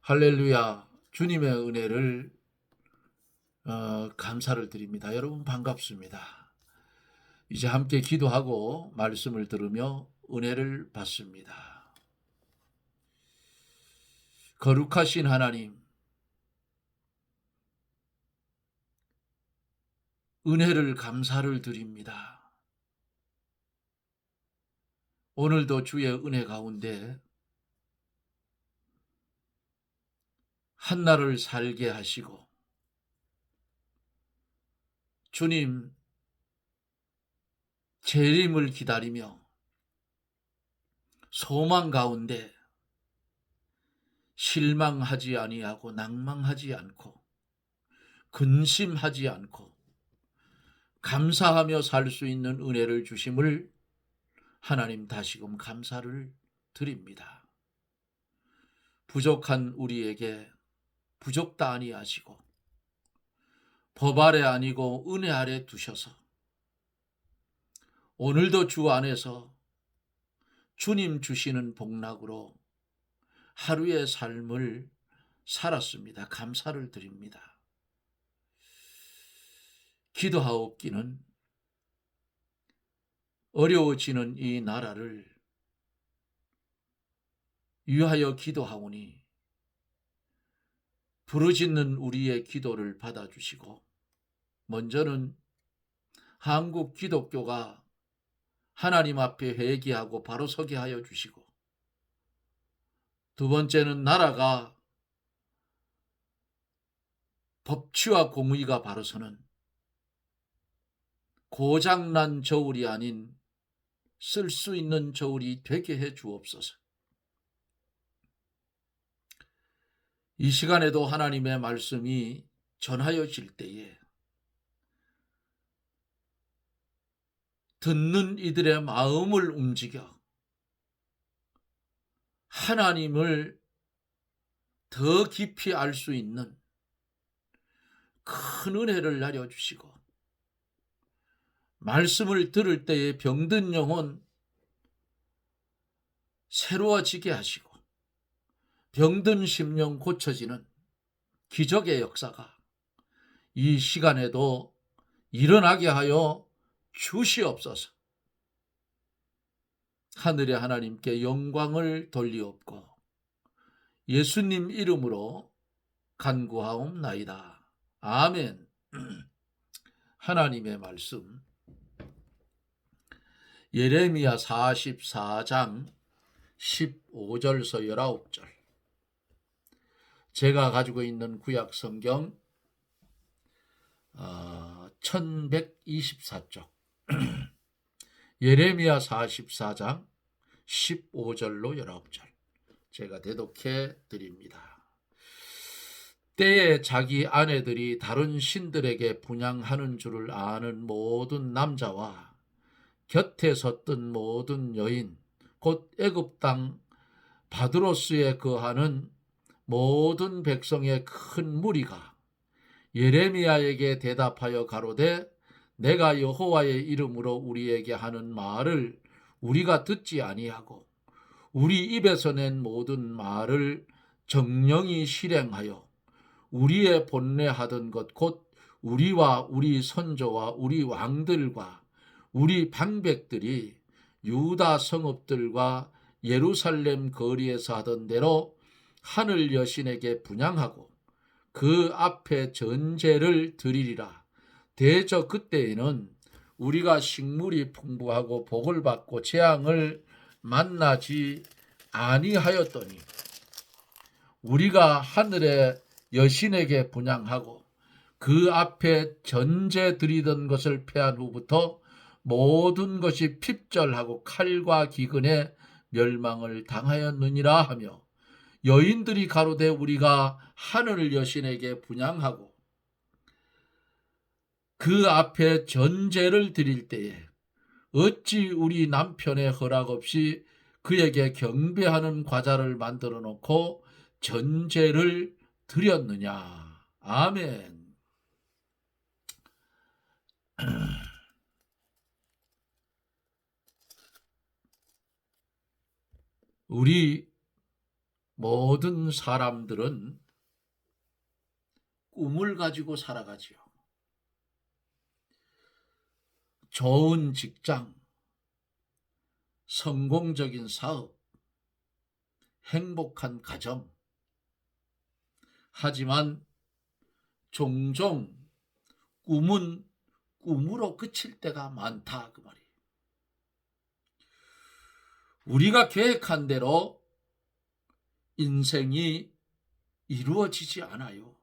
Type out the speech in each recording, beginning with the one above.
할렐루야. 주님의 은혜를 감사를 드립니다. 여러분 반갑습니다. 이제 함께 기도하고 말씀을 들으며 은혜를 받습니다. 거룩하신 하나님, 은혜를 감사를 드립니다. 오늘도 주의 은혜 가운데 한날을 살게 하시고 주님 재림을 기다리며 소망 가운데 실망하지 아니하고 낭망하지 않고 근심하지 않고 감사하며 살 수 있는 은혜를 주심을 하나님 다시금 감사를 드립니다. 부족한 우리에게 부족다 아니하시고 법 아래 아니고 은혜 아래 두셔서 오늘도 주 안에서 주님 주시는 복락으로 하루의 삶을 살았습니다. 감사를 드립니다. 기도하옵기는 어려워지는 이 나라를 위하여 기도하오니 부르짖는 우리의 기도를 받아주시고 먼저는 한국 기독교가 하나님 앞에 회개하고 바로 서게 하여 주시고 두 번째는 나라가 법치와 공의가 바로 서는 고장난 저울이 아닌 쓸 수 있는 저울이 되게 해 주옵소서. 이 시간에도 하나님의 말씀이 전하여질 때에 듣는 이들의 마음을 움직여 하나님을 더 깊이 알 수 있는 큰 은혜를 내려주시고 말씀을 들을 때에 병든 영혼 새로워지게 하시고 병든 심령 고쳐지는 기적의 역사가 이 시간에도 일어나게 하여 주시옵소서. 하늘의 하나님께 영광을 돌리옵고 예수님 이름으로 간구하옵나이다. 아멘. 하나님의 말씀 예레미야 44장 15절서 19절. 제가 가지고 있는 구약 성경 1124쪽 예레미야 44장 15절로 19절 제가 대독해 드립니다. 때에 자기 아내들이 다른 신들에게 분향하는 줄을 아는 모든 남자와 곁에 섰던 모든 여인 곧 애굽 땅 바드로스에 거하는 모든 백성의 큰 무리가 예레미야에게 대답하여 가로되 내가 여호와의 이름으로 우리에게 하는 말을 우리가 듣지 아니하고 우리 입에서 낸 모든 말을 정령이 실행하여 우리의 본래하던 것 곧 우리와 우리 선조와 우리 왕들과 우리 방백들이 유다 성읍들과 예루살렘 거리에서 하던 대로 하늘 여신에게 분향하고 그 앞에 전제를 드리리라. 대저 그때에는 우리가 식물이 풍부하고 복을 받고 재앙을 만나지 아니하였더니 우리가 하늘의 여신에게 분향하고 그 앞에 전제 드리던 것을 패한 후부터 모든 것이 핍절하고 칼과 기근에 멸망을 당하였느니라 하며 여인들이 가로되 우리가 하늘 여신에게 분향하고 그 앞에 전제를 드릴 때에 어찌 우리 남편의 허락 없이 그에게 경배하는 과자를 만들어 놓고 전제를 드렸느냐. 아멘. 우리 모든 사람들은 꿈을 가지고 살아가지요. 좋은 직장, 성공적인 사업, 행복한 가정. 하지만 종종 꿈은 꿈으로 그칠 때가 많다 그 말이에요. 우리가 계획한 대로 인생이 이루어지지 않아요.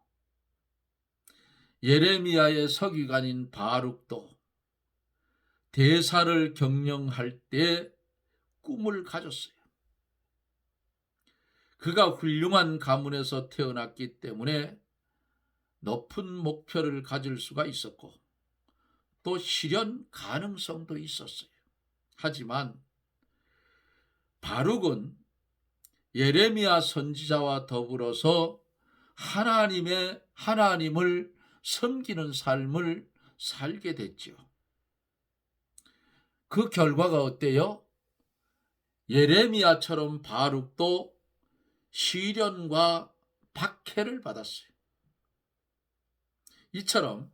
예레미야의 서기관인 바룩도 대사를 경영할 때 꿈을 가졌어요. 그가 훌륭한 가문에서 태어났기 때문에 높은 목표를 가질 수가 있었고 또 실현 가능성도 있었어요. 하지만 바룩은 예레미야 선지자와 더불어서 하나님을 섬기는 삶을 살게 됐죠. 그 결과가 어때요? 예레미야처럼 바룩도 시련과 박해를 받았어요. 이처럼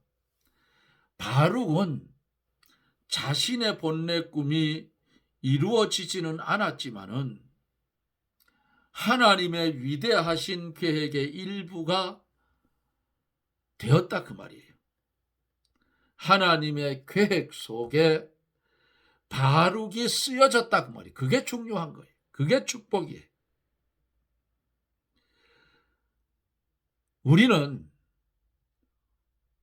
바룩은 자신의 본래 꿈이 이루어지지는 않았지만은 하나님의 위대하신 계획의 일부가 되었다 그 말이에요. 하나님의 계획 속에 바룩이 쓰여졌다 그 말이에요. 그게 중요한 거예요. 그게 축복이에요. 우리는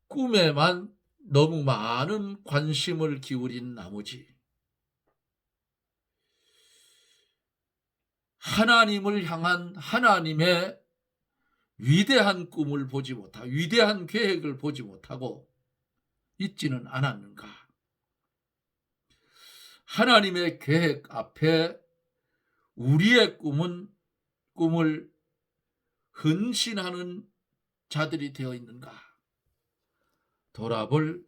꿈에만 너무 많은 관심을 기울인 나머지 하나님을 향한 하나님의 위대한 꿈을 보지 못하고 위대한 계획을 보지 못하고 있지는 않았는가? 하나님의 계획 앞에 우리의 꿈을 헌신하는 자들이 되어 있는가? 돌아볼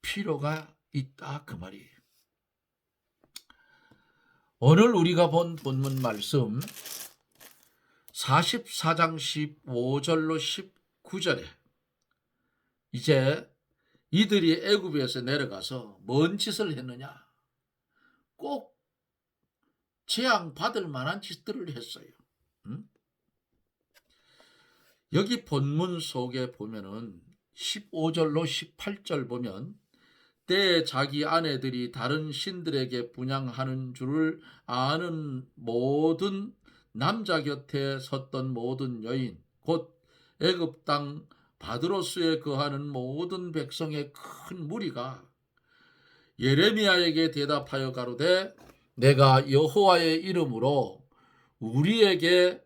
필요가 있다 그 말이에요. 오늘 우리가 본 본문 말씀 44장 15절로 19절에 이제 이들이 애굽에서 내려가서 뭔 짓을 했느냐? 꼭 재앙 받을 만한 짓들을 했어요. 여기 본문 속에 보면은 15절로 18절 보면 때에 자기 아내들이 다른 신들에게 분향하는 줄을 아는 모든 남자 곁에 섰던 모든 여인 곧 애굽 땅 바드로스에 거하는 모든 백성의 큰 무리가 예레미야에게 대답하여 가로되 내가 여호와의 이름으로 우리에게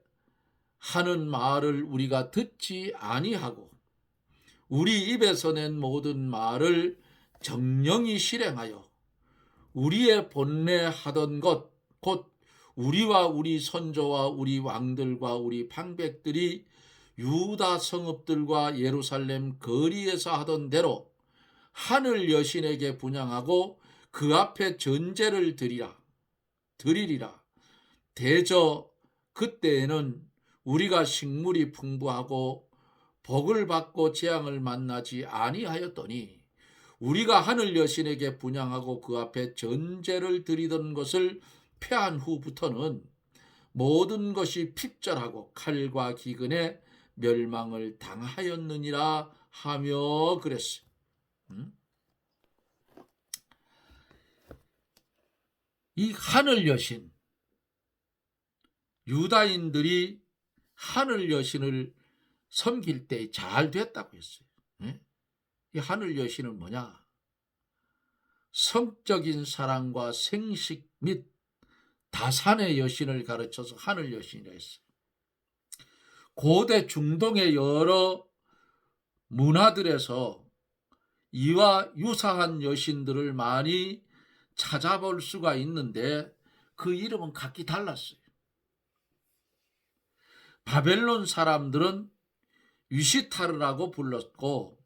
하는 말을 우리가 듣지 아니하고 우리 입에서 낸 모든 말을 정령이 실행하여 우리의 본래 하던 것 곧 우리와 우리 선조와 우리 왕들과 우리 방백들이 유다 성읍들과 예루살렘 거리에서 하던 대로 하늘 여신에게 분향하고 그 앞에 전제를 드리리라. 대저 그때에는 우리가 식물이 풍부하고 복을 받고 재앙을 만나지 아니하였더니 우리가 하늘 여신에게 분향하고 그 앞에 전제를 드리던 것을 패한 후부터는 모든 것이 핍절하고 칼과 기근에 멸망을 당하였느니라 하며 그랬어요. 이 하늘 여신, 유다인들이 하늘 여신을 섬길 때 잘 됐다고 했어요. 이 하늘 여신은 뭐냐? 성적인 사랑과 생식 및 다산의 여신을 가르쳐서 하늘 여신이라 했어요. 고대 중동의 여러 문화들에서 이와 유사한 여신들을 많이 찾아볼 수가 있는데 그 이름은 각기 달랐어요. 바벨론 사람들은 위시타르라고 불렀고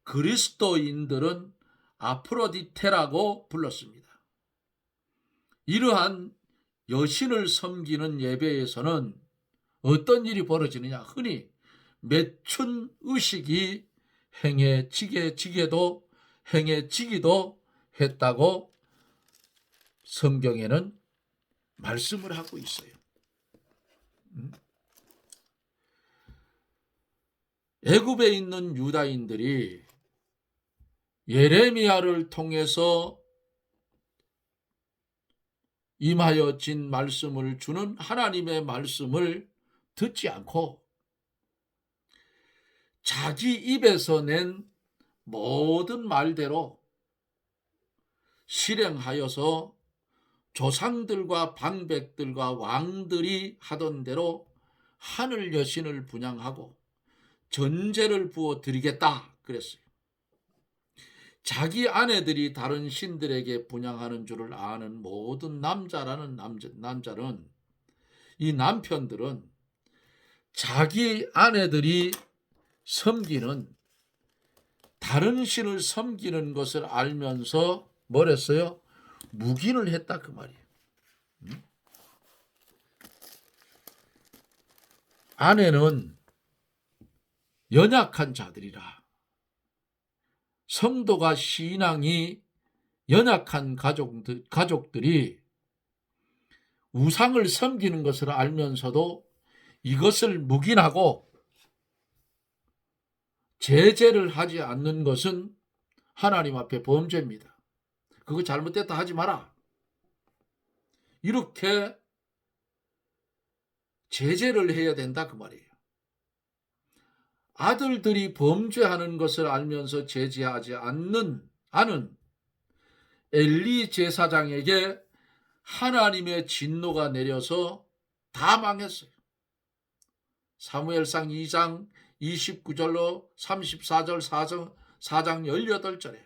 그리스도인들은 아프로디테라고 불렀습니다. 이러한 여신을 섬기는 예배에서는 어떤 일이 벌어지느냐? 흔히 매춘 의식이 행해지게도 행해지기도 했다고 성경에는 말씀을 하고 있어요. 애굽에 있는 유다인들이 예레미야를 통해서 임하여진 말씀을 주는 하나님의 말씀을 듣지 않고 자기 입에서 낸 모든 말대로 실행하여서 조상들과 방백들과 왕들이 하던 대로 하늘 여신을 분향하고 전제를 부어 드리겠다 그랬어요. 자기 아내들이 다른 신들에게 분향하는 줄을 아는 모든 남자는 이 남편들은 자기 아내들이 섬기는 다른 신을 섬기는 것을 알면서 뭐랬어요? 묵인을 했다 그 말이에요. 아내는 연약한 자들이라 성도가 신앙이 연약한 가족들이 우상을 섬기는 것을 알면서도 이것을 묵인하고 제재를 하지 않는 것은 하나님 앞에 범죄입니다. 그거 잘못됐다 하지 마라. 이렇게 제재를 해야 된다 그 말이에요. 아들들이 범죄하는 것을 알면서 제재하지 않는 엘리 제사장에게 하나님의 진노가 내려서 다 망했어요. 사무엘상 2장 29절로 34절 4장 18절에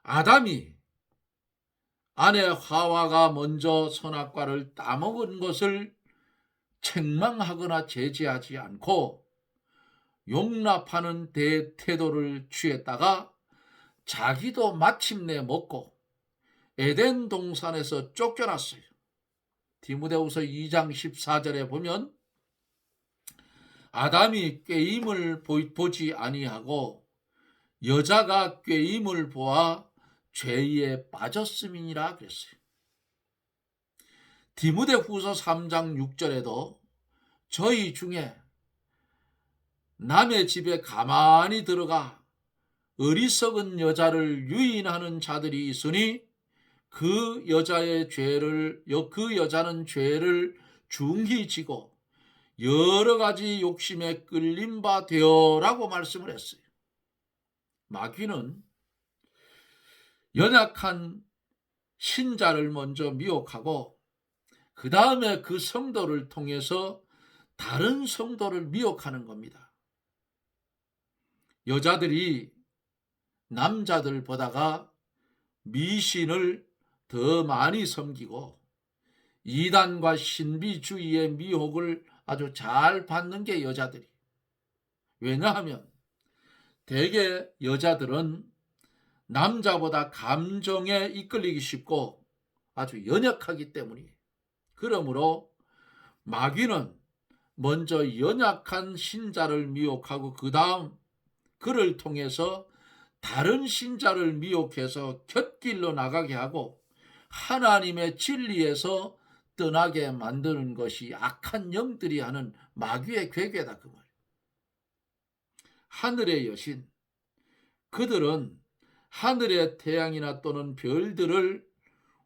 아담이 아내 하와가 먼저 선악과를 따먹은 것을 책망하거나 제지하지 않고 용납하는 태도를 취했다가 자기도 마침내 먹고 에덴 동산에서 쫓겨났어요. 디모데후서 2장 14절에 보면 아담이 꾀임을 보지 아니하고 여자가 꾀임을 보아 죄에 빠졌음이니라 그랬어요. 디모데후서 3장 6절에도 저희 중에 남의 집에 가만히 들어가 어리석은 여자를 유인하는 자들이 있으니 그 여자는 죄를 중히 지고 여러 가지 욕심에 끌림 바 되어라고 말씀을 했어요. 마귀는 연약한 신자를 먼저 미혹하고 그 다음에 그 성도를 통해서 다른 성도를 미혹하는 겁니다. 여자들이 남자들보다가 미신을 더 많이 섬기고 이단과 신비주의의 미혹을 아주 잘 받는 게 여자들이. 왜냐하면 대개 여자들은 남자보다 감정에 이끌리기 쉽고 아주 연약하기 때문이에요. 그러므로 마귀는 먼저 연약한 신자를 미혹하고 그 다음 그를 통해서 다른 신자를 미혹해서 곁길로 나가게 하고 하나님의 진리에서 떠나게 만드는 것이 악한 영들이 하는 마귀의 괴계다 그 말. 하늘의 여신, 그들은 하늘의 태양이나 또는 별들을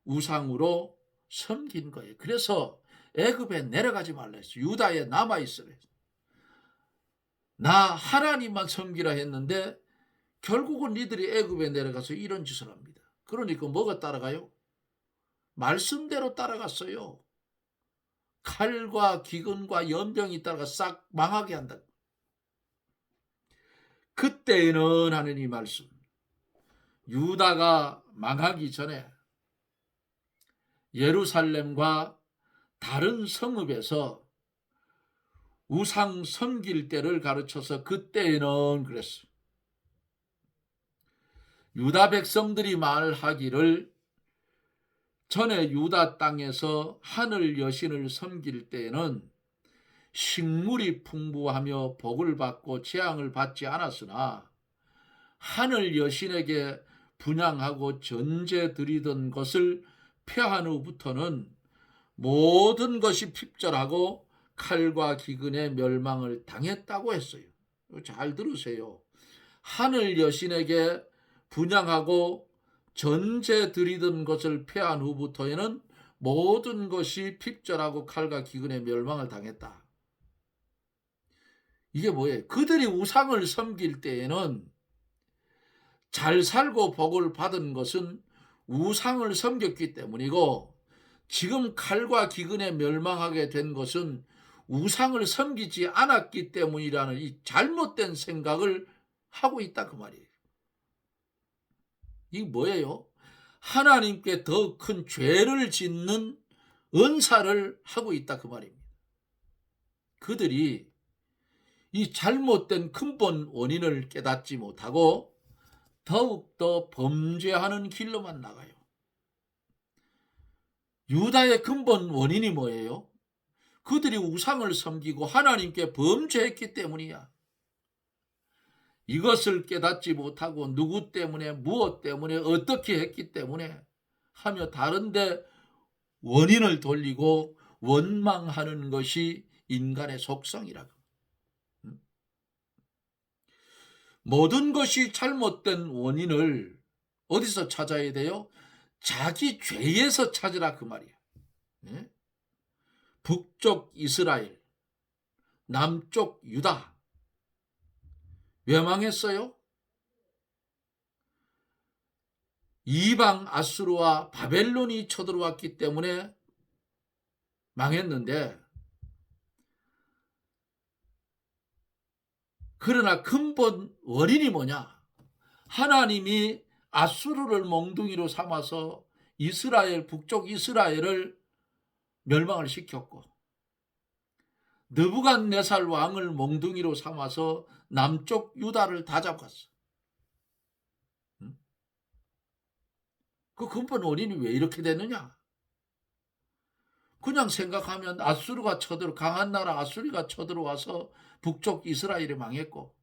우상으로 섬긴 거예요. 그래서 애굽에 내려가지 말라 했어요. 유다에 남아 있으라 했어요. 나 하나님만 섬기라 했는데 결국은 니들이 애굽에 내려가서 이런 짓을 합니다. 그러니까 뭐가 따라가요? 말씀대로 따라갔어요. 칼과 기근과 연병이 따라가 싹 망하게 한다. 그때에는 하는 이 말씀, 유다가 망하기 전에 예루살렘과 다른 성읍에서 우상 섬길 때를 가르쳐서 그때에는 그랬어요. 유다 백성들이 말하기를 전에 유다 땅에서 하늘 여신을 섬길 때에는 식물이 풍부하며 복을 받고 재앙을 받지 않았으나 하늘 여신에게 분향하고 전제 드리던 것을 폐한 후부터는 모든 것이 핍절하고 칼과 기근의 멸망을 당했다고 했어요. 잘 들으세요. 하늘 여신에게 분향하고 전제 드리던 것을 폐한 후부터에는 모든 것이 핍절하고 칼과 기근의 멸망을 당했다. 이게 뭐예요? 그들이 우상을 섬길 때에는 잘 살고 복을 받은 것은 우상을 섬겼기 때문이고, 지금 칼과 기근에 멸망하게 된 것은 우상을 섬기지 않았기 때문이라는 이 잘못된 생각을 하고 있다 그 말이에요. 이게 뭐예요? 하나님께 더 큰 죄를 짓는 은사를 하고 있다 그 말입니다. 그들이 이 잘못된 근본 원인을 깨닫지 못하고 더욱더 범죄하는 길로만 나가요. 유다의 근본 원인이 뭐예요? 그들이 우상을 섬기고 하나님께 범죄했기 때문이야. 이것을 깨닫지 못하고 누구 때문에, 무엇 때문에, 어떻게 했기 때문에 하며 다른데 원인을 돌리고 원망하는 것이 인간의 속성이라고. 모든 것이 잘못된 원인을 어디서 찾아야 돼요? 자기 죄에서 찾으라 그 말이야. 북쪽 이스라엘, 남쪽 유다 왜 망했어요? 이방 아수르와 바벨론이 쳐들어왔기 때문에 망했는데, 그러나 근본 원인이 뭐냐? 하나님이 아수르를 몽둥이로 삼아서 이스라엘, 북쪽 이스라엘을 멸망을 시켰고, 느부갓네살 왕을 몽둥이로 삼아서 남쪽 유다를 다 잡았어. 그 근본 원인이 왜 이렇게 됐느냐? 그냥 생각하면 아수르가 강한 나라 아수리가 쳐들어와서 북쪽 이스라엘이 망했고,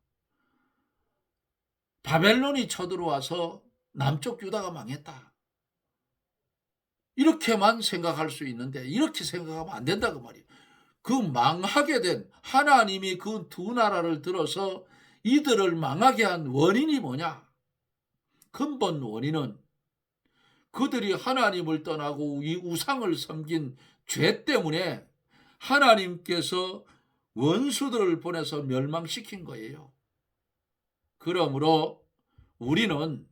바벨론이 쳐들어와서 남쪽 유다가 망했다. 이렇게만 생각할 수 있는데, 이렇게 생각하면 안 된다 그 말이에요. 그 망하게 된, 하나님이 그 두 나라를 들어서 이들을 망하게 한 원인이 뭐냐? 근본 원인은 그들이 하나님을 떠나고 이 우상을 섬긴 죄 때문에 하나님께서 원수들을 보내서 멸망시킨 거예요. 그러므로 우리는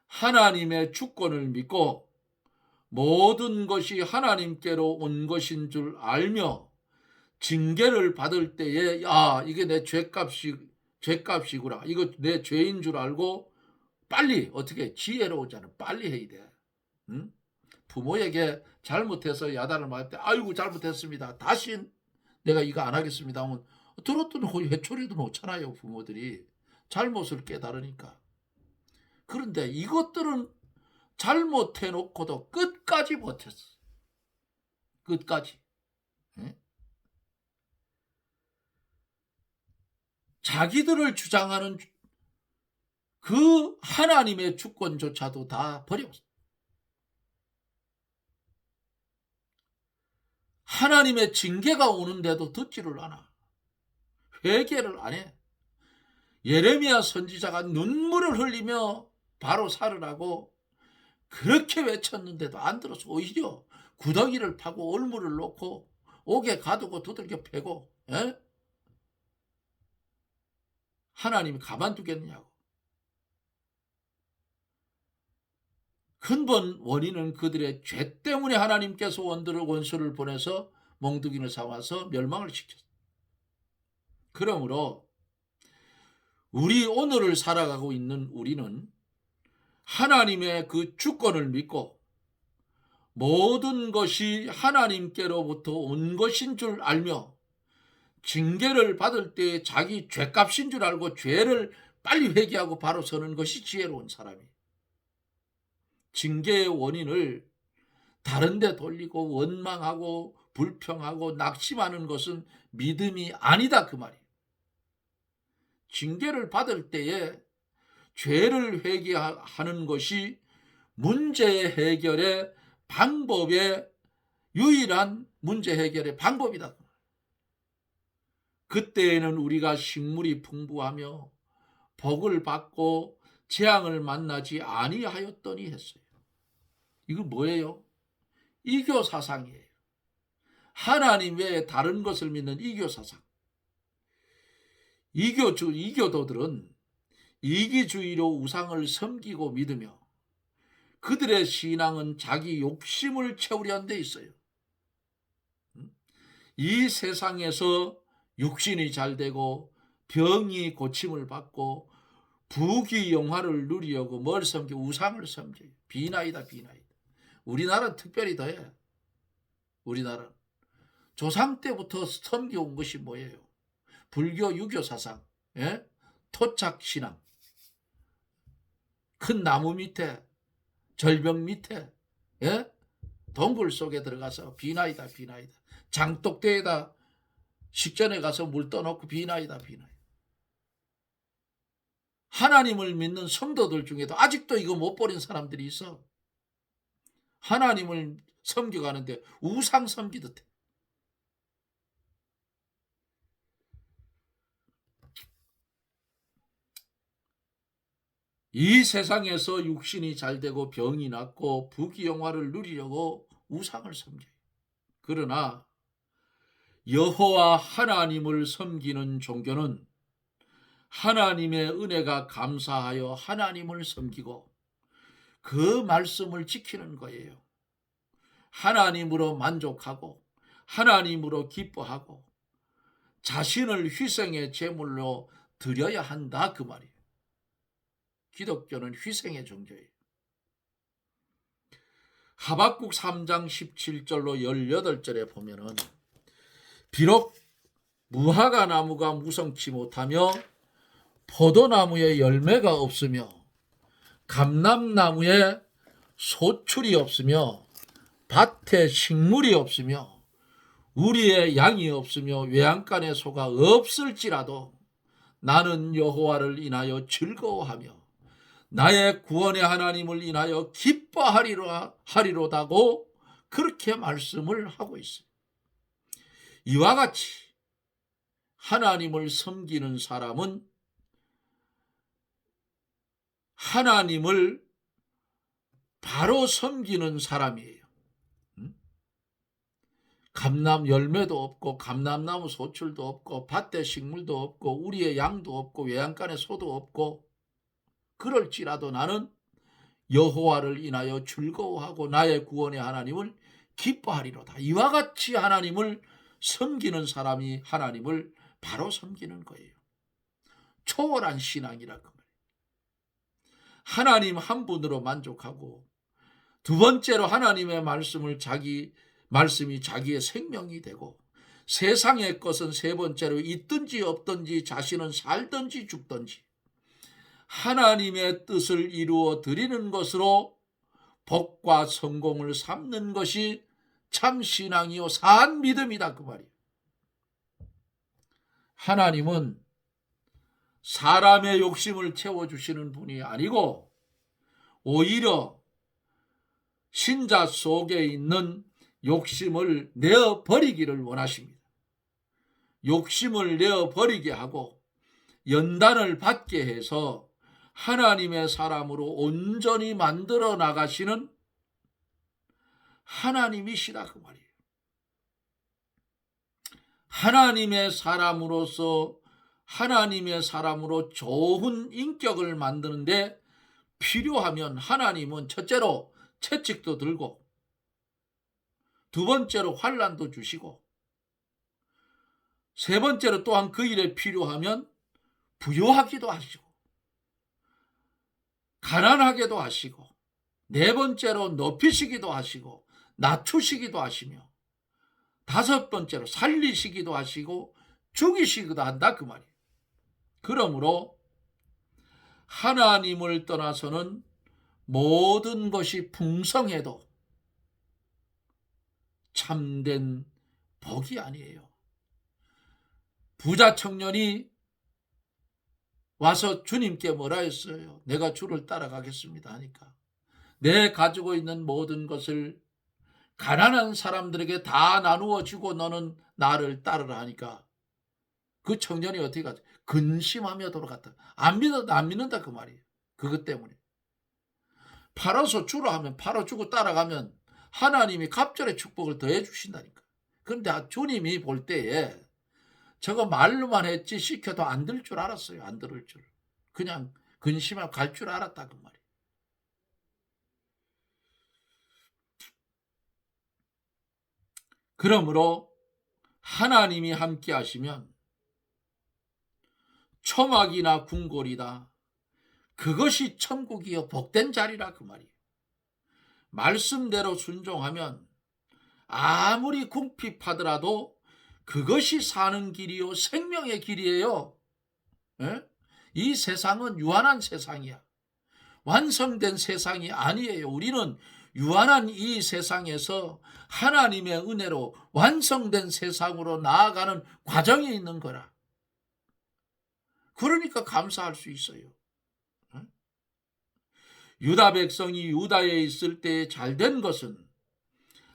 하나님의 주권을 믿고 모든 것이 하나님께로 온 것인 줄 알며 징계를 받을 때에 이게 내 죄값이구나, 이거 내 죄인 줄 알고 빨리 어떻게 지혜로우잖아, 빨리 해야 돼. 응? 부모에게 잘못해서 야단을 맞을 때 아이고 잘못했습니다, 다시 내가 이거 안 하겠습니다 하면 들었던 회초리도 놓잖아요. 부모들이 잘못을 깨달으니까. 그런데 이것들은 잘못해놓고도 끝까지 버텼어. 끝까지. 자기들을 주장하는 그 하나님의 주권조차도 다 버렸어. 하나님의 징계가 오는데도 듣지를 않아. 회개를 안 해. 예레미야 선지자가 눈물을 흘리며 바로 살으라고 그렇게 외쳤는데도 안 들어서 오히려 구덩이를 파고 올무를 놓고 옥에 가두고 두들겨 패고, 하나님이 가만두겠느냐고. 근본 원인은 그들의 죄 때문에 하나님께서 원수를 보내서 몽둥이를 삼아서 멸망을 시켰어요. 그러므로 우리 오늘을 살아가고 있는 우리는 하나님의 그 주권을 믿고 모든 것이 하나님께로부터 온 것인 줄 알며 징계를 받을 때 자기 죄값인 줄 알고 죄를 빨리 회개하고 바로 서는 것이 지혜로운 사람이에요. 징계의 원인을 다른 데 돌리고 원망하고 불평하고 낙심하는 것은 믿음이 아니다 그 말이에요. 징계를 받을 때에 죄를 회개하는 것이 문제 해결의 방법의 유일한 문제 해결의 방법이다. 그때에는 우리가 식물이 풍부하며 복을 받고 재앙을 만나지 아니하였더니 했어요. 이건 뭐예요? 이교 사상이에요. 하나님 외에 다른 것을 믿는 이교 사상. 이교도들은 이기주의로 우상을 섬기고 믿으며 그들의 신앙은 자기 욕심을 채우려 데 있어요. 이 세상에서 육신이 잘되고 병이 고침을 받고 부귀영화를 누리려고 뭘 섬겨? 우상을 섬겨요. 비나이다 비나이다. 우리나라는 특별히 더해. 우리나라는 조상 때부터 섬겨온 것이 뭐예요? 불교 유교 사상, 예? 토착 신앙, 큰 나무 밑에 절벽 밑에, 예? 동굴 속에 들어가서 비나이다 비나이다. 장독대에다 식전에 가서 물 떠놓고 비나이다 비나이다. 하나님을 믿는 성도들 중에도 아직도 이거 못 버린 사람들이 있어. 하나님을 섬겨가는데 우상 섬기듯 해. 이 세상에서 육신이 잘되고 병이 낫고 부귀영화를 누리려고 우상을 섬겨요. 그러나 여호와 하나님을 섬기는 종교는 하나님의 은혜가 감사하여 하나님을 섬기고 그 말씀을 지키는 거예요. 하나님으로 만족하고 하나님으로 기뻐하고 자신을 희생의 제물로 드려야 한다 그 말이에요. 기독교는 희생의 종교예요. 하박국 3장 17절로 18절에 보면은 비록 무화과 나무가 무성치 못하며 포도나무에 열매가 없으며 감람나무에 소출이 없으며 밭에 식물이 없으며 우리의 양이 없으며 외양간에 소가 없을지라도 나는 여호와를 인하여 즐거워하며 나의 구원의 하나님을 인하여 기뻐하리로다고 그렇게 말씀을 하고 있어요. 이와 같이 하나님을 섬기는 사람은 하나님을 바로 섬기는 사람이에요. 감람 열매도 없고 감람나무 소출도 없고 밭에 식물도 없고 우리의 양도 없고 외양간에 소도 없고 그럴지라도 나는 여호와를 인하여 즐거워하고 나의 구원의 하나님을 기뻐하리로다. 이와 같이 하나님을 섬기는 사람이 하나님을 바로 섬기는 거예요. 초월한 신앙이라 그 말이에요. 하나님 한 분으로 만족하고 두 번째로 하나님의 말씀이 자기의 생명이 되고 세상의 것은 세 번째로 있든지 없든지 자신은 살든지 죽든지 하나님의 뜻을 이루어 드리는 것으로 복과 성공을 삼는 것이 참 신앙이요 산 믿음이다 그 말이에요. 하나님은 사람의 욕심을 채워주시는 분이 아니고 오히려 신자 속에 있는 욕심을 내어버리기를 원하십니다. 욕심을 내어버리게 하고 연단을 받게 해서 하나님의 사람으로 온전히 만들어 나가시는 하나님이시다 그 말이에요. 하나님의 사람으로서 하나님의 사람으로 좋은 인격을 만드는데 필요하면 하나님은 첫째로 채찍도 들고 두 번째로 환난도 주시고 세 번째로 또한 그 일에 필요하면 부요하기도 하시고 가난하게도 하시고 네 번째로 높이시기도 하시고 낮추시기도 하시며 다섯 번째로 살리시기도 하시고 죽이시기도 한다 그 말이에요. 그러므로 하나님을 떠나서는 모든 것이 풍성해도 참된 복이 아니에요. 부자 청년이 와서 주님께 뭐라 했어요? 내가 주를 따라가겠습니다 하니까 내 가지고 있는 모든 것을 가난한 사람들에게 다 나누어 주고 너는 나를 따르라 하니까 그 청년이 어떻게 갔죠? 근심하며 돌아갔다. 안 믿는다 그 말이에요. 그것 때문에. 팔아서 주라 하면 팔아주고 따라가면 하나님이 갑절의 축복을 더해 주신다니까. 그런데 주님이 볼 때에 저거 말로만 했지 시켜도 안 들 줄 알았어요. 안 들을 줄. 그냥 근심하고 갈 줄 알았다 그 말이에요. 그러므로 하나님이 함께 하시면 초막이나 궁궐이다. 그것이 천국이요 복된 자리라 그 말이에요. 말씀대로 순종하면 아무리 궁핍하더라도 그것이 사는 길이요 생명의 길이에요. 에? 이 세상은 유한한 세상이야. 완성된 세상이 아니에요. 우리는 유한한 이 세상에서 하나님의 은혜로 완성된 세상으로 나아가는 과정에 있는 거라. 그러니까 감사할 수 있어요. 유다 백성이 유다에 있을 때 잘된 것은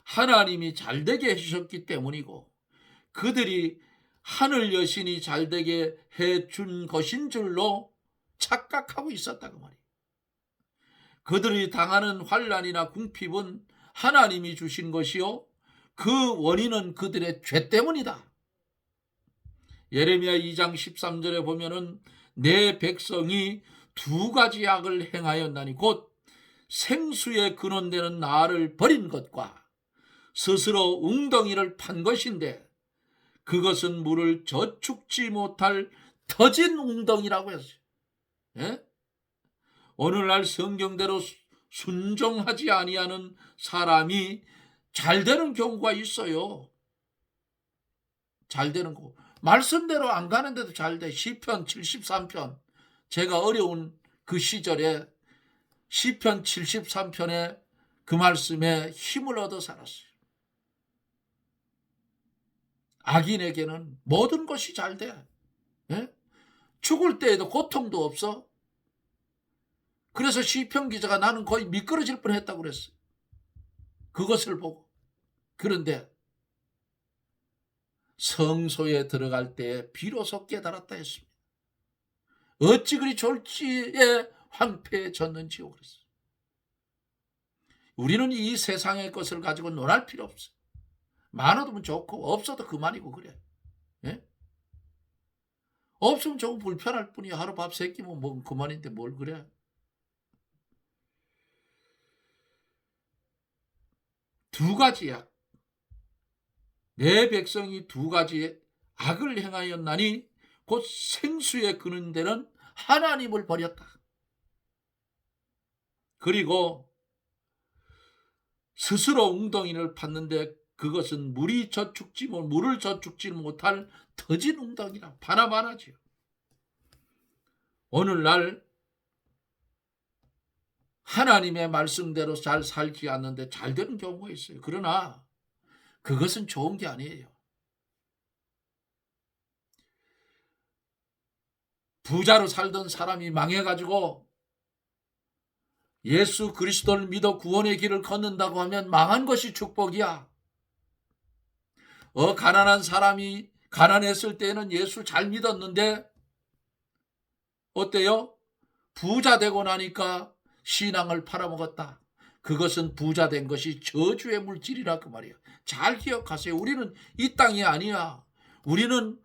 하나님이 잘되게 해주셨기 때문이고 그들이 하늘 여신이 잘되게 해준 것인 줄로 착각하고 있었다고 말이에요. 그들이 당하는 환난이나 궁핍은 하나님이 주신 것이요 그 원인은 그들의 죄 때문이다. 예레미야 2장 13절에 보면은 내 백성이 두 가지 악을 행하였나니 곧 생수의 근원되는 나를 버린 것과 스스로 웅덩이를 판 것인데 그것은 물을 저축지 못할 터진 웅덩이라고 했어요. 예? 오늘날 성경대로 순종하지 아니하는 사람이 잘 되는 경우가 있어요. 잘 되는 거. 말씀대로 안 가는데도 잘 돼. 시편 73편. 제가 어려운 그 시절에 시편 73편에 그 말씀에 힘을 얻어 살았어요. 악인에게는 모든 것이 잘 돼. 예? 죽을 때에도 고통도 없어. 그래서 시편 기자가 나는 거의 미끄러질 뻔했다고 그랬어요. 그것을 보고. 그런데 성소에 들어갈 때 비로소 깨달았다 했습니다. 어찌 그리 졸지에 황폐해졌는지요 그랬어요. 우리는 이 세상의 것을 가지고 논할 필요 없어요. 많아도 좋고 없어도 그만이고 그래. 예? 없으면 조금 불편할 뿐이야. 하루 밥 세 끼면 뭐 그만인데 뭘 그래. 두 가지야. 내 백성이 두 가지 악을 행하였나니 곧 생수에 그는 데는 하나님을 버렸다. 그리고 스스로 웅덩이를 팠는데 그것은 물을 저축지 못할 터진 웅덩이라 바나바나지요. 오늘날 하나님의 말씀대로 잘 살지 않는데 잘 되는 경우가 있어요. 그러나 그것은 좋은 게 아니에요. 부자로 살던 사람이 망해가지고 예수 그리스도를 믿어 구원의 길을 걷는다고 하면 망한 것이 축복이야. 가난한 사람이 가난했을 때는 예수 잘 믿었는데 어때요? 부자 되고 나니까 신앙을 팔아먹었다. 그것은 부자 된 것이 저주의 물질이라 그 말이야. 잘 기억하세요. 우리는 이 땅이 아니야. 우리는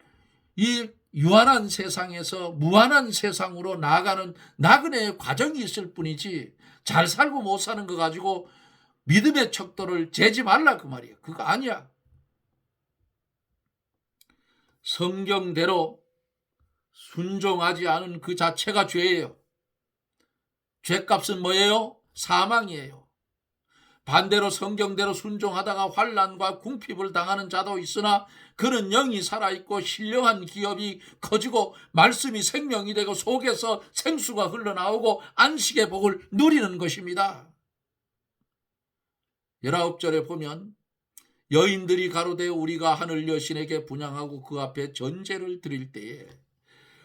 이 유한한 세상에서 무한한 세상으로 나아가는 나그네의 과정이 있을 뿐이지 잘 살고 못 사는 거 가지고 믿음의 척도를 재지 말라 그 말이야. 그거 아니야. 성경대로 순종하지 않은 그 자체가 죄예요. 죄값은 뭐예요? 사망이에요. 반대로 성경대로 순종하다가 환난과 궁핍을 당하는 자도 있으나 그는 영이 살아있고 신령한 기업이 커지고 말씀이 생명이 되고 속에서 생수가 흘러나오고 안식의 복을 누리는 것입니다. 19절에 보면 여인들이 가로되 우리가 하늘 여신에게 분향하고 그 앞에 전제를 드릴 때에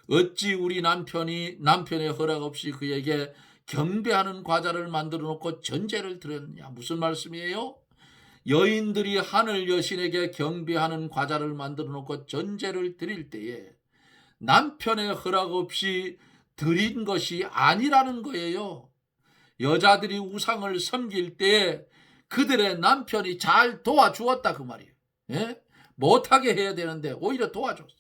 어찌 우리 남편의 허락 없이 그에게 경배하는 과자를 만들어 놓고 전제를 드렸느냐. 무슨 말씀이에요? 여인들이 하늘 여신에게 경배하는 과자를 만들어 놓고 전제를 드릴 때에 남편의 허락 없이 드린 것이 아니라는 거예요. 여자들이 우상을 섬길 때에 그들의 남편이 잘 도와주었다 그 말이에요. 예? 못하게 해야 되는데 오히려 도와줬어.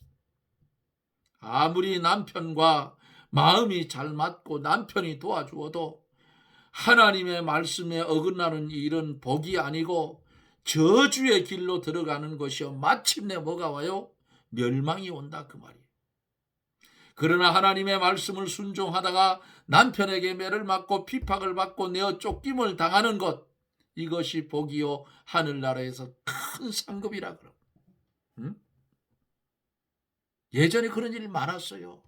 아무리 남편과 마음이 잘 맞고 남편이 도와주어도 하나님의 말씀에 어긋나는 일은 복이 아니고 저주의 길로 들어가는 것이요 마침내 뭐가 와요? 멸망이 온다 그 말이에요. 그러나 하나님의 말씀을 순종하다가 남편에게 매를 맞고 핍박을 받고 내어 쫓김을 당하는 것, 이것이 복이요 하늘나라에서 큰 상급이라 그러. 응? 예전에 그런 일이 많았어요.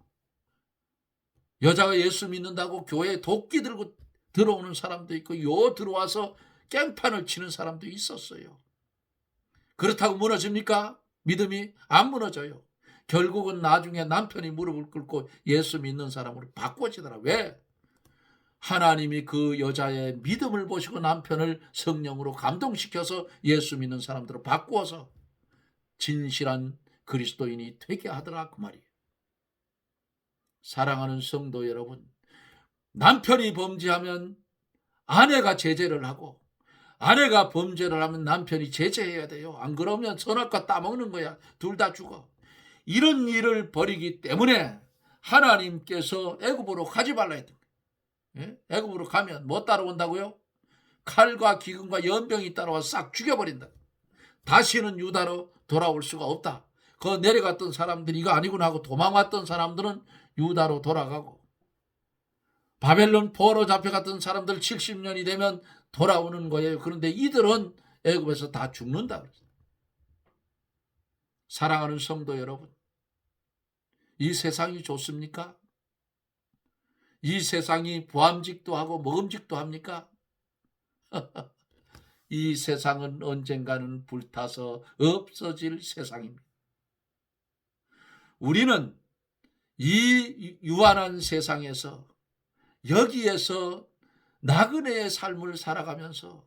여자가 예수 믿는다고 교회에 도끼 들고 들어오는 사람도 있고 들어와서 깽판을 치는 사람도 있었어요. 그렇다고 무너집니까? 믿음이 안 무너져요. 결국은 나중에 남편이 무릎을 꿇고 예수 믿는 사람으로 바꿔지더라. 왜? 하나님이 그 여자의 믿음을 보시고 남편을 성령으로 감동시켜서 예수 믿는 사람들을 바꾸어서 진실한 그리스도인이 되게 하더라 그 말이에요. 사랑하는 성도 여러분, 남편이 범죄하면 아내가 제재를 하고 아내가 범죄를 하면 남편이 제재해야 돼요. 안 그러면 선악과 따먹는 거야. 둘 다 죽어. 이런 일을 벌이기 때문에 하나님께서 애굽으로 가지 말라 했던 거예요. 애굽으로 가면 뭐 따라온다고요? 칼과 기근과 연병이 따라와 싹 죽여버린다. 다시는 유다로 돌아올 수가 없다. 그 내려갔던 사람들이 이거 아니구나 하고 도망왔던 사람들은 유다로 돌아가고 바벨론 포로 잡혀갔던 사람들 70년이 되면 돌아오는 거예요. 그런데 이들은 애굽에서 다 죽는다. 사랑하는 성도 여러분, 이 세상이 좋습니까? 이 세상이 부함직도 하고 먹음직도 합니까? 이 세상은 언젠가는 불타서 없어질 세상입니다. 우리는 이 유한한 세상에서 여기에서 나그네의 삶을 살아가면서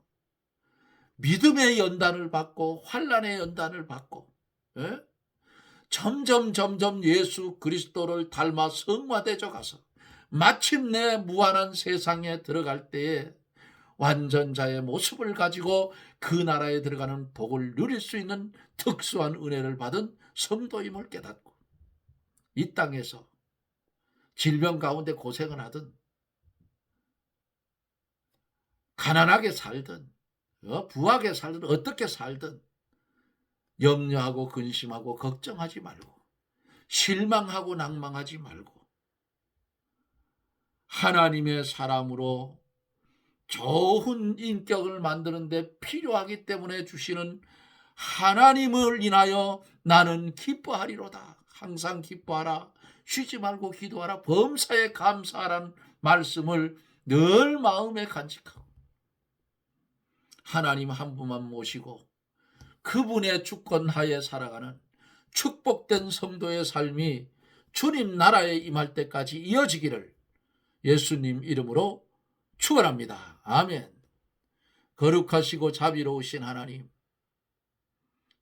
믿음의 연단을 받고 환난의 연단을 받고 점점 예수 그리스도를 닮아 성화되어 가서 마침내 무한한 세상에 들어갈 때에 완전자의 모습을 가지고 그 나라에 들어가는 복을 누릴 수 있는 특수한 은혜를 받은 성도임을 깨닫고 이 땅에서 질병 가운데 고생을 하든 가난하게 살든 부하게 살든 어떻게 살든 염려하고 근심하고 걱정하지 말고 실망하고 낭망하지 말고 하나님의 사람으로 좋은 인격을 만드는 데 필요하기 때문에 주시는 하나님을 인하여 나는 기뻐하리로다. 항상 기뻐하라. 쉬지 말고 기도하라. 범사에 감사하라는 말씀을 늘 마음에 간직하고 하나님 한 분만 모시고 그분의 주권하에 살아가는 축복된 성도의 삶이 주님 나라에 임할 때까지 이어지기를 예수님 이름으로 축원합니다. 아멘. 거룩하시고 자비로우신 하나님,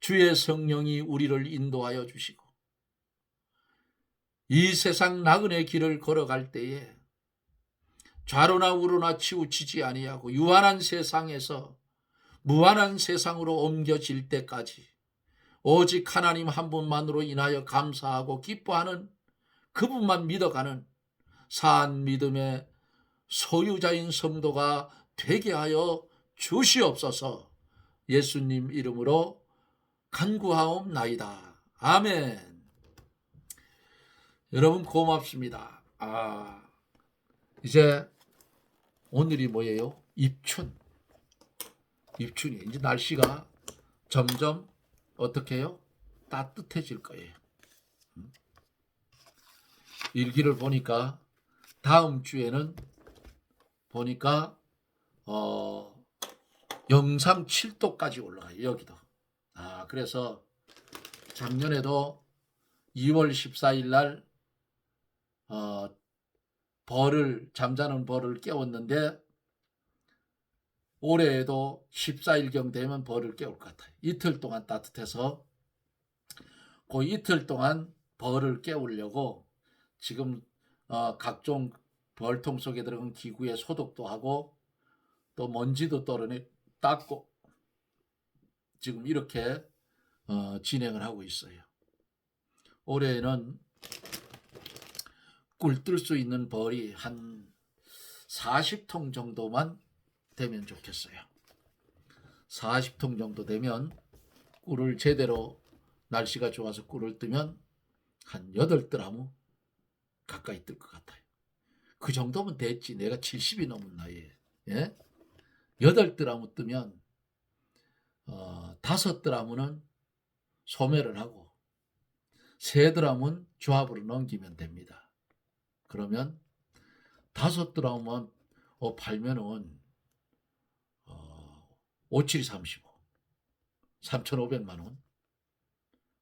주의 성령이 우리를 인도하여 주시고 이 세상 나그네 길을 걸어갈 때에 좌로나 우로나 치우치지 아니하고 유한한 세상에서 무한한 세상으로 옮겨질 때까지 오직 하나님 한 분만으로 인하여 감사하고 기뻐하는 그분만 믿어가는 산 믿음의 소유자인 성도가 되게 하여 주시옵소서. 예수님 이름으로 간구하옵나이다. 아멘. 여러분 고맙습니다. 이제 오늘이 뭐예요? 입춘이에요. 이제 날씨가 점점 어떻게 해요? 따뜻해질 거예요. 일기를 보니까 다음 주에는 보니까 영상 7도까지 올라가요. 여기도. 그래서 작년에도 2월 14일 날 잠자는 벌을 깨웠는데 올해에도 14일경 되면 벌을 깨울 것 같아요. 이틀 동안 따뜻해서 그 이틀 동안 벌을 깨우려고 지금 각종 벌통 속에 들어간 기구에 소독도 하고 또 먼지도 닦고 지금 이렇게 진행을 하고 있어요. 올해는 꿀 뜰 수 있는 벌이 한 40통 정도만 되면 좋겠어요. 40통 정도 되면 꿀을 제대로 날씨가 좋아서 꿀을 뜨면 한 8드라무 가까이 뜰 것 같아요. 그 정도면 됐지. 내가 70이 넘은 나이에 8드라무 뜨면 5드라무는 소매를 하고 3드라무는 조합으로 넘기면 됩니다. 그러면 5드라무만 팔면은 57이 35 3,500만 원,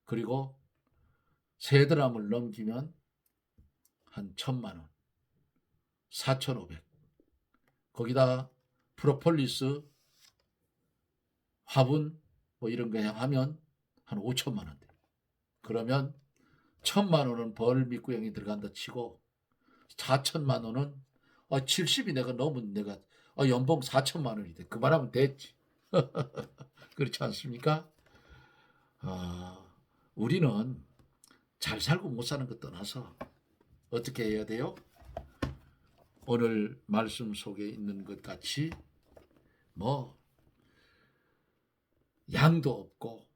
그리고 3드라무를 넘기면 한 1,000만 원, 4,500, 거기다 프로폴리스 화분 이런 거 하면 한 5천만 원 돼. 그러면 1,000만 원은 벌 밑구녕이 들어간다 치고 4천만 원은 70이 내가 넘은 내가 연봉 4천만 원이 돼. 그만하면 됐지. 그렇지 않습니까? 우리는 잘 살고 못 사는 것 떠나서 어떻게 해야 돼요? 오늘 말씀 속에 있는 것 같이 양도 없고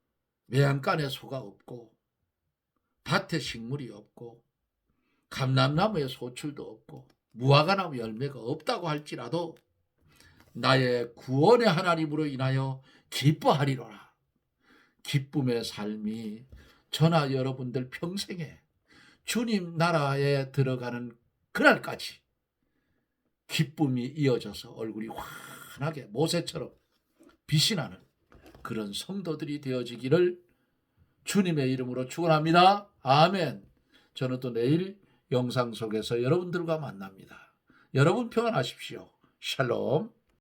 외양간에 소가 없고 밭에 식물이 없고 감람나무에 소출도 없고 무화과나무 열매가 없다고 할지라도 나의 구원의 하나님으로 인하여 기뻐하리로라. 기쁨의 삶이 저나 여러분들 평생에 주님 나라에 들어가는 그날까지 기쁨이 이어져서 얼굴이 환하게 모세처럼 빛이 나는 그런 성도들이 되어지기를 주님의 이름으로 축원합니다. 아멘. 저는 또 내일 영상 속에서 여러분들과 만납니다. 여러분 평안하십시오. 샬롬.